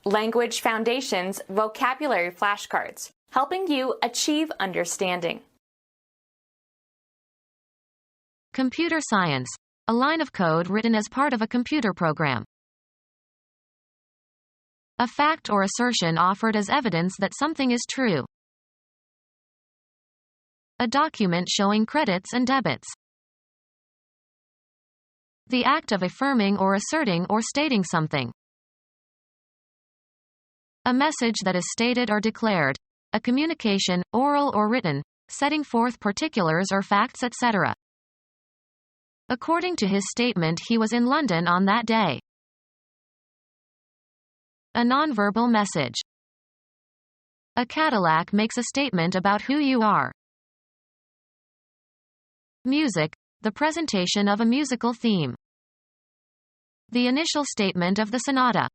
Language Foundations Vocabulary Flashcards, helping you achieve understanding. Computer science, a line of code written as part of a computer program. A fact or assertion offered as evidence that something is true. A document showing credits and debits. The act of affirming or asserting or stating something. A message that is stated or declared. A communication, oral or written, setting forth particulars or facts, etc. According to his statement, he was in London on that day. A nonverbal message. A Cadillac makes a statement about who you are. Music, the presentation of a musical theme. The initial statement of the sonata.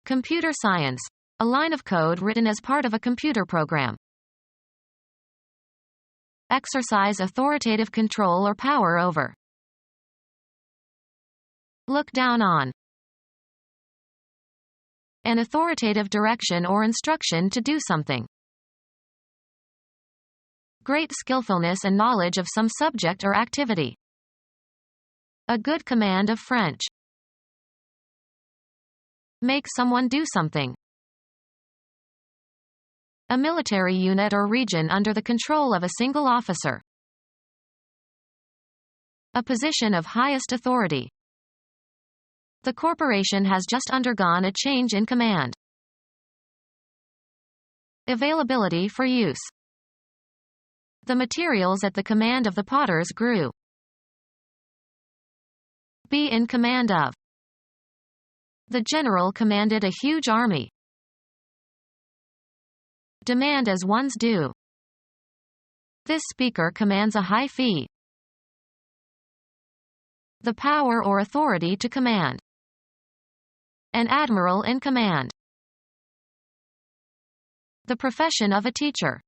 Computer science, a line of code written as part of a computer program. Exercise authoritative control or power over. Look down on. An authoritative direction or instruction to do something. Great skillfulness and knowledge of some subject or activity. A good command of French. Make someone do something. A military unit or region under the control of a single officer. A position of highest authority. The corporation has just undergone a change in command. Availability for use. The materials at the command of the potters grew. Be in command of. The general commanded a huge army. Demand as one's due. This speaker commands a high fee. The power or authority to command. An admiral in command. The profession of a teacher.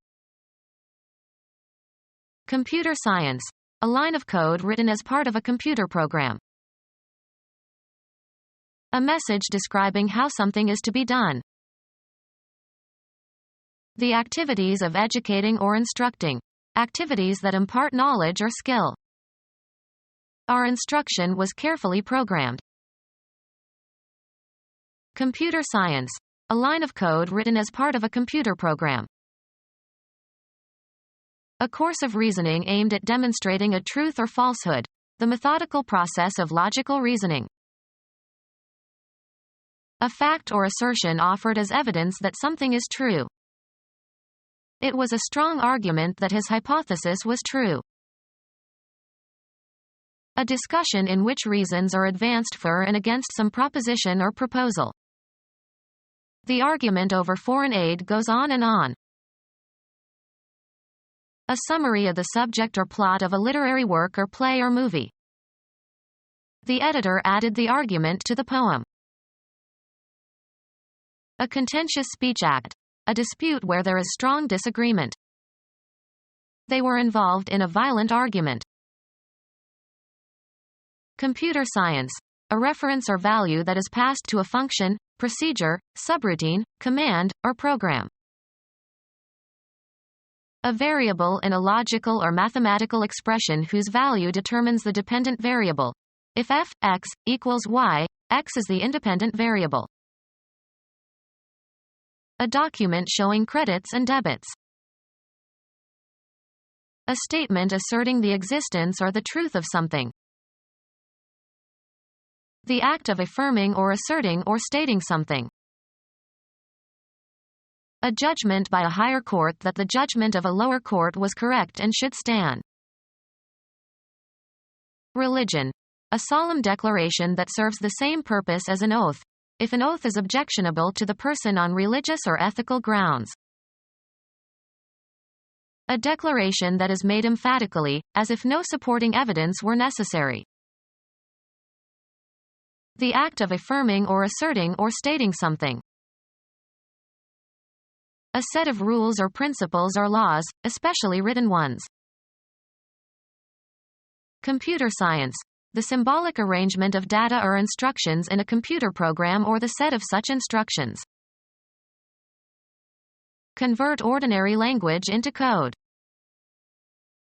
Computer science, a line of code written as part of a computer program. A message describing how something is to be done. The activities of educating or instructing. Activities that impart knowledge or skill. Our instruction was carefully programmed. Computer science, a line of code written as part of a computer program. A course of reasoning aimed at demonstrating a truth or falsehood. The methodical process of logical reasoning. A fact or assertion offered as evidence that something is true. It was a strong argument that his hypothesis was true. A discussion in which reasons are advanced for and against some proposition or proposal. The argument over foreign aid goes on and on. A summary of the subject or plot of a literary work or play or movie. The editor added the argument to the poem. A contentious speech act. A dispute where there is strong disagreement. They were involved in a violent argument. Computer science. A reference or value that is passed to a function, procedure, subroutine, command, or program. A variable in a logical or mathematical expression whose value determines the dependent variable. If f, x, equals y, x is the independent variable. A document showing credits and debits. A statement asserting the existence or the truth of something. The act of affirming or asserting or stating something. A judgment by a higher court that the judgment of a lower court was correct and should stand. Religion. A solemn declaration that serves the same purpose as an oath, if an oath is objectionable to the person on religious or ethical grounds. A declaration that is made emphatically, as if no supporting evidence were necessary. The act of affirming or asserting or stating something. A set of rules or principles or laws, especially written ones. Computer science. the symbolic arrangement of data or instructions in a computer program or the set of such instructions. Convert ordinary language into code.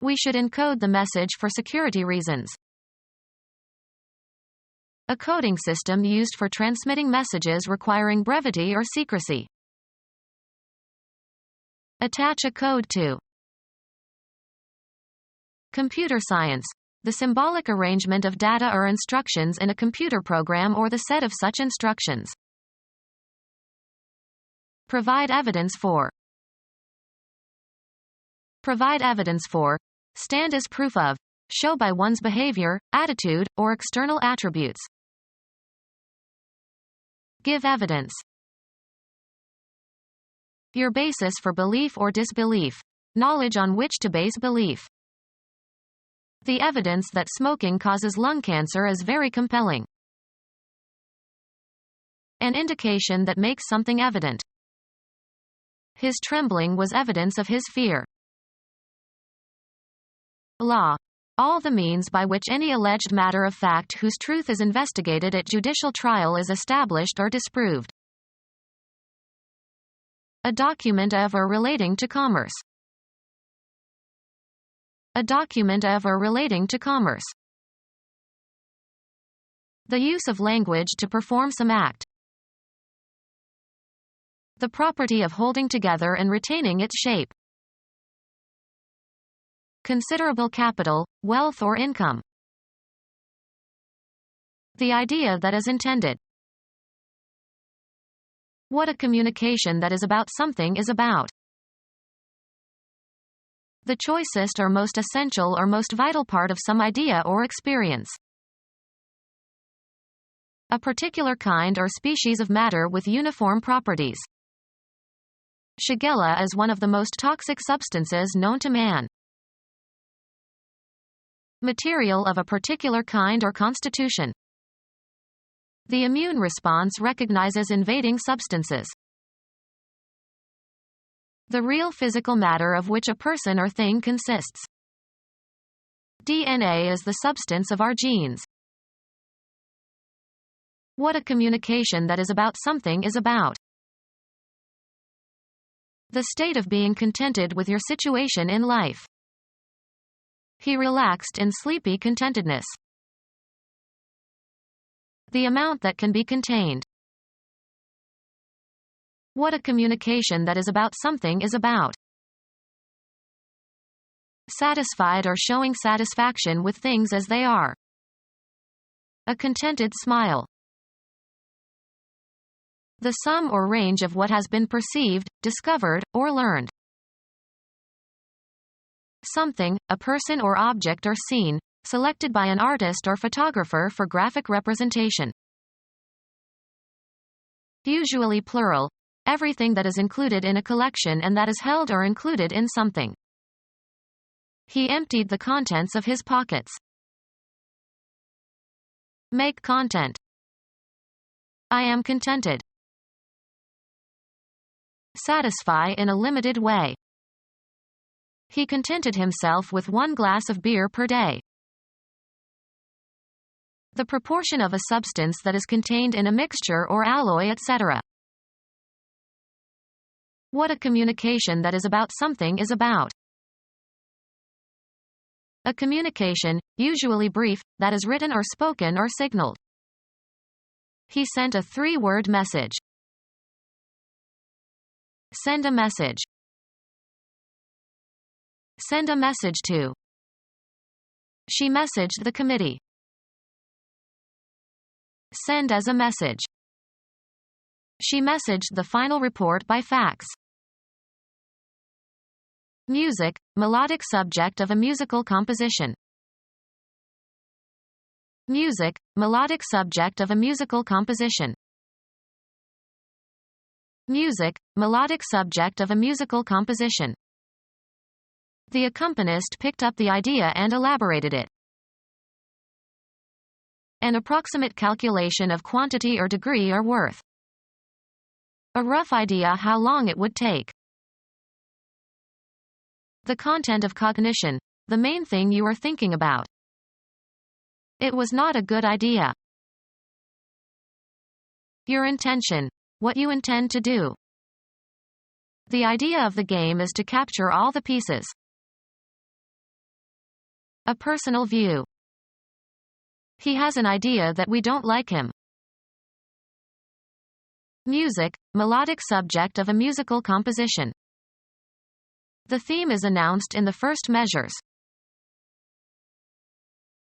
We should encode the message for security reasons. A coding system used for transmitting messages requiring brevity or secrecy. Attach a code to. Computer science, the symbolic arrangement of data or instructions in a computer program or the set of such instructions. Provide evidence for. Provide evidence for. Stand as proof of. Show by one's behavior, attitude, or external attributes. Give evidence. Your basis for belief or disbelief. Knowledge on which to base belief. The evidence that smoking causes lung cancer is very compelling. An indication that makes something evident. His trembling was evidence of his fear. Law. All the means by which any alleged matter of fact whose truth is investigated at judicial trial is established or disproved. A document of or relating to commerce. A document of or relating to commerce. The use of language to perform some act. The property of holding together and retaining its shape. Considerable capital, wealth or income. The idea that is intended. What a communication that is about something is about. The choicest or most essential or most vital part of some idea or experience. A particular kind or species of matter with uniform properties. Shigella is one of the most toxic substances known to man. Material of a particular kind or constitution. The immune response recognizes invading substances. The real physical matter of which a person or thing consists. DNA is the substance of our genes. What a communication that is about something is about. The state of being contented with your situation in life. He relaxed in sleepy contentedness. The amount that can be contained. What a communication that is about something is about. Satisfied or showing satisfaction with things as they are. A contented smile. The sum or range of what has been perceived, discovered, or learned. Something, a person or object or scene, selected by an artist or photographer for graphic representation. Usually plural. Everything that is included in a collection and that is held or included in something. He emptied the contents of his pockets. Make content. I am contented. Satisfy in a limited way. He contented himself with 1 glass of beer per day. The proportion of a substance that is contained in a mixture or alloy, etc. What a communication that is about something is about. A communication, usually brief, that is written or spoken or signaled. He sent a 3-word message. Send a message. Send a message to. She messaged the committee. Send as a message. She messaged the final report by fax. Music, melodic subject of a musical composition. Music, melodic subject of a musical composition. Music, melodic subject of a musical composition. The accompanist picked up the idea and elaborated it. An approximate calculation of quantity or degree or worth. A rough idea how long it would take. The content of cognition, the main thing you are thinking about. It was not a good idea. Your intention. What you intend to do. The idea of the game is to capture all the pieces. A personal view. He has an idea that we don't like him. Music, melodic subject of a musical composition. The theme is announced in the first measures.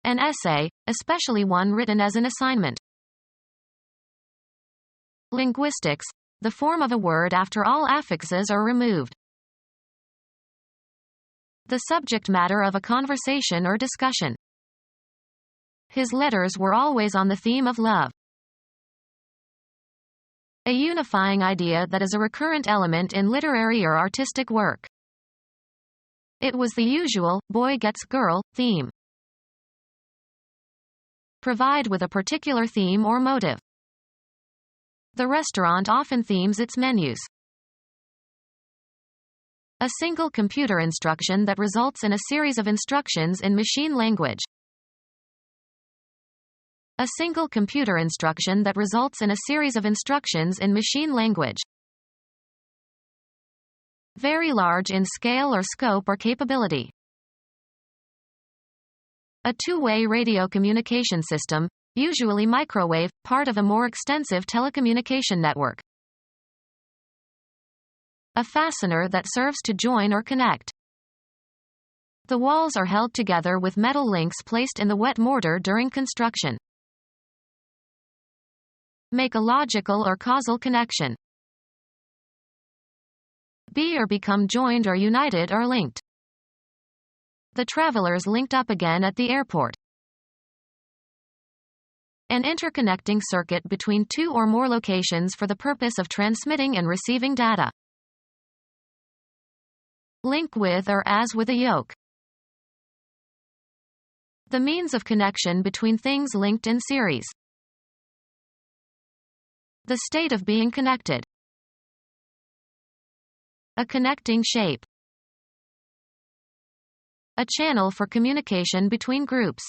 An essay, especially one written as an assignment. Linguistics, the form of a word after all affixes are removed. The subject matter of a conversation or discussion. His letters were always on the theme of love. A unifying idea that is a recurrent element in literary or artistic work. It was the usual, boy gets girl, theme. Provide with a particular theme or motive. The restaurant often themes its menus. A single computer instruction that results in a series of instructions in machine language. A single computer instruction that results in a series of instructions in machine language. Very large in scale or scope or capability. A two-way radio communication system, usually microwave, part of a more extensive telecommunication network. A fastener that serves to join or connect. The walls are held together with metal links placed in the wet mortar during construction. Make a logical or causal connection. Be or become joined or united or linked. The travelers linked up again at the airport. An interconnecting circuit between two or more locations for the purpose of transmitting and receiving data. Link with or as with a yoke. The means of connection between things linked in series. The state of being connected. A connecting shape. A channel for communication between groups.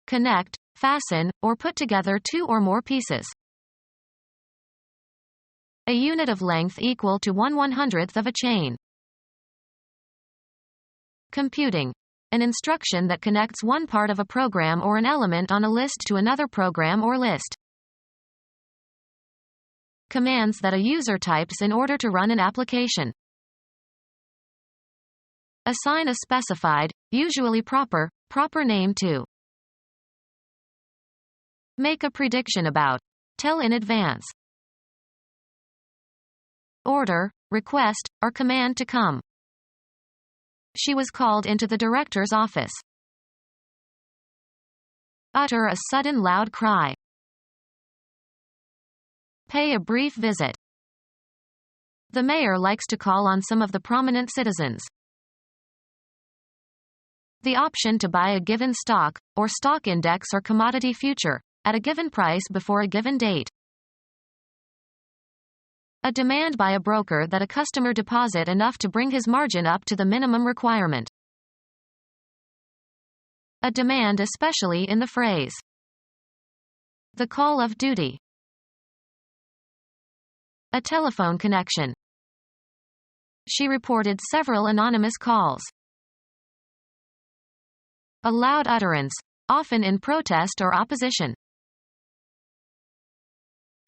Connect, fasten, or put together two or more pieces. A unit of length equal to 1/100th of a chain. Computing. An instruction that connects one part of a program or an element on a list to another program or list. Commands that a user types in order to run an application. Assign a specified, usually proper name to. Make a prediction about. Tell in advance. Order, request, or command to come. She was called into the director's office. Utter a sudden loud cry. Pay a brief visit. The mayor likes to call on some of the prominent citizens. The option to buy a given stock, or stock index or commodity future, at a given price before a given date. A demand by a broker that a customer deposit enough to bring his margin up to the minimum requirement. A demand especially in the phrase. The call of duty. A telephone connection. She reported several anonymous calls. A loud utterance, often in protest or opposition.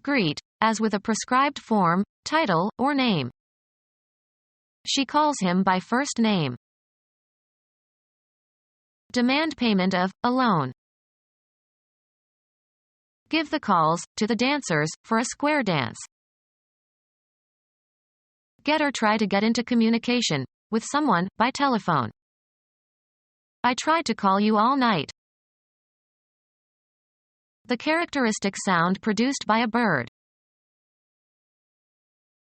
Greet, as with a prescribed form, title, or name. She calls him by first name. Demand payment of a loan. Give the calls to the dancers for a square dance. Get or try to get into communication with someone by telephone. I tried to call you all night. The characteristic sound produced by a bird.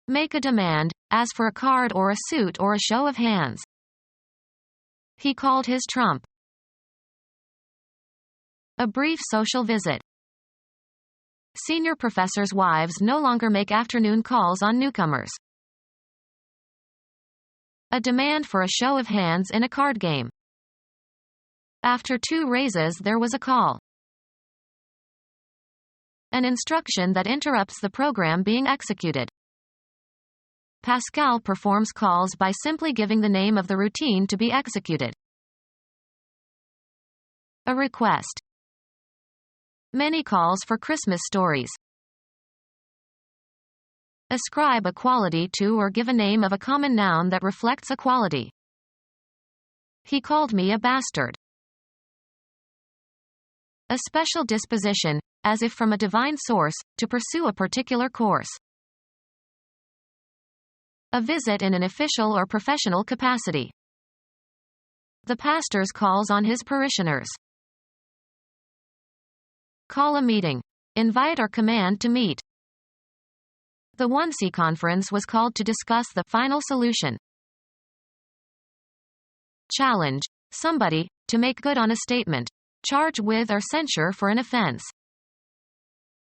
Make a demand, as for a card or a suit or a show of hands. He called his trump. A brief social visit. Senior professors' wives no longer make afternoon calls on newcomers. A demand for a show of hands in a card game. After 2 raises there was a call. An instruction that interrupts the program being executed. Pascal performs calls by simply giving the name of the routine to be executed. A request. Many calls for Christmas stories. Ascribe a quality to or give a name of a common noun that reflects a quality. He called me a bastard. A special disposition, as if from a divine source, to pursue a particular course. A visit in an official or professional capacity. The pastor's calls on his parishioners. Call a meeting. Invite or command to meet. The 1C conference was called to discuss the final solution. Challenge somebody to make good on a statement, charge with or censure for an offense.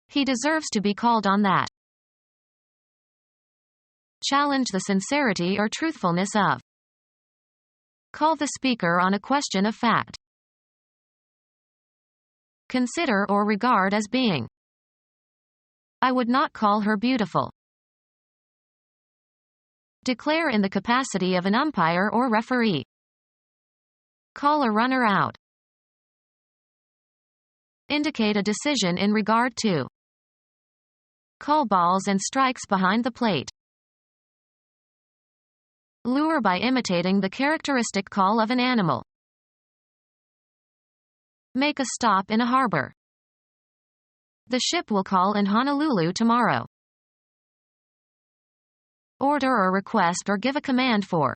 He deserves to be called on that. Challenge the sincerity or truthfulness of. Call the speaker on a question of fact. Consider or regard as being. I would not call her beautiful. Declare in the capacity of an umpire or referee. Call a runner out. Indicate a decision in regard to. Call balls and strikes behind the plate. Lure by imitating the characteristic call of an animal. Make a stop in a harbor. The ship will call in Honolulu tomorrow. Order or request or give a command for.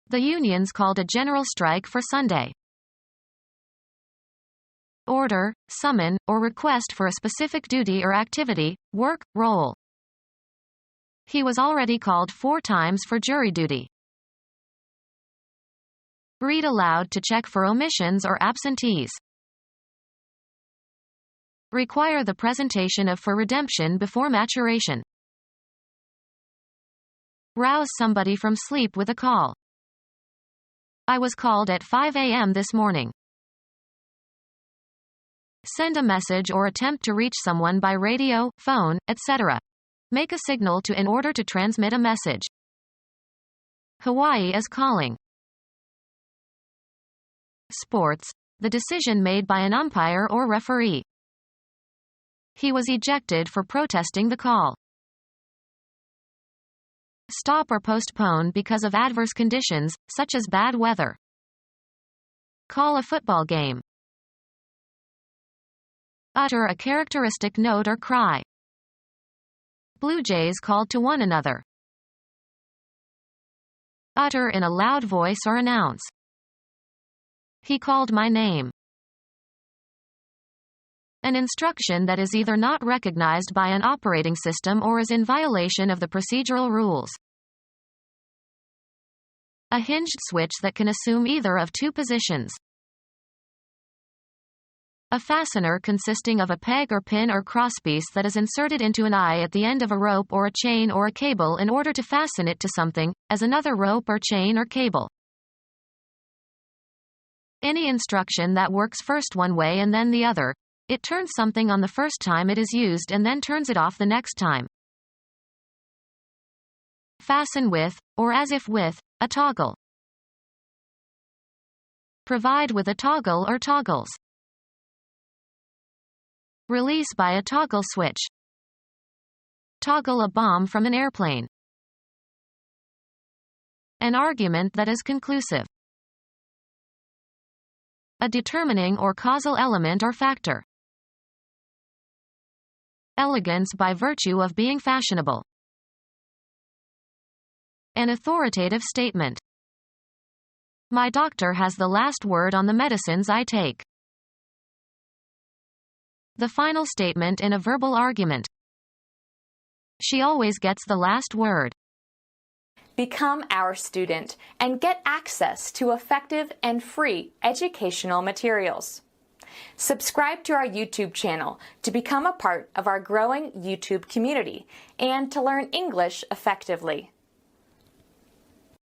The unions called a general strike for Sunday. Order, summon, or request for a specific duty or activity, work, role. He was already called 4 times for jury duty. Read aloud to check for omissions or absentees. Require the presentation of for redemption before maturation. Rouse somebody from sleep with a call. I was called at 5 a.m. this morning. Send a message or attempt to reach someone by radio, phone, etc. Make a signal to in order to transmit a message. Hawaii is calling. Sports, the decision made by an umpire or referee. He was ejected for protesting the call. Stop or postpone because of adverse conditions, such as bad weather. Call a football game. Utter a characteristic note or cry. Blue jays called to one another. Utter in a loud voice or announce. He called my name. An instruction that is either not recognized by an operating system or is in violation of the procedural rules. A hinged switch that can assume either of 2 positions. A fastener consisting of a peg or pin or crosspiece that is inserted into an eye at the end of a rope or a chain or a cable in order to fasten it to something, as another rope or chain or cable. Any instruction that works first one way and then the other. It turns something on the first time it is used and then turns it off the next time. Fasten with, or as if with, a toggle. Provide with a toggle or toggles. Release by a toggle switch. Toggle a bomb from an airplane. An argument that is conclusive. A determining or causal element or factor. Elegance by virtue of being fashionable. An authoritative statement. My doctor has the last word on the medicines I take. The final statement in a verbal argument. She always gets the last word. Become our student and get access to effective and free educational materials. Subscribe to our YouTube channel to become a part of our growing YouTube community and to learn English effectively.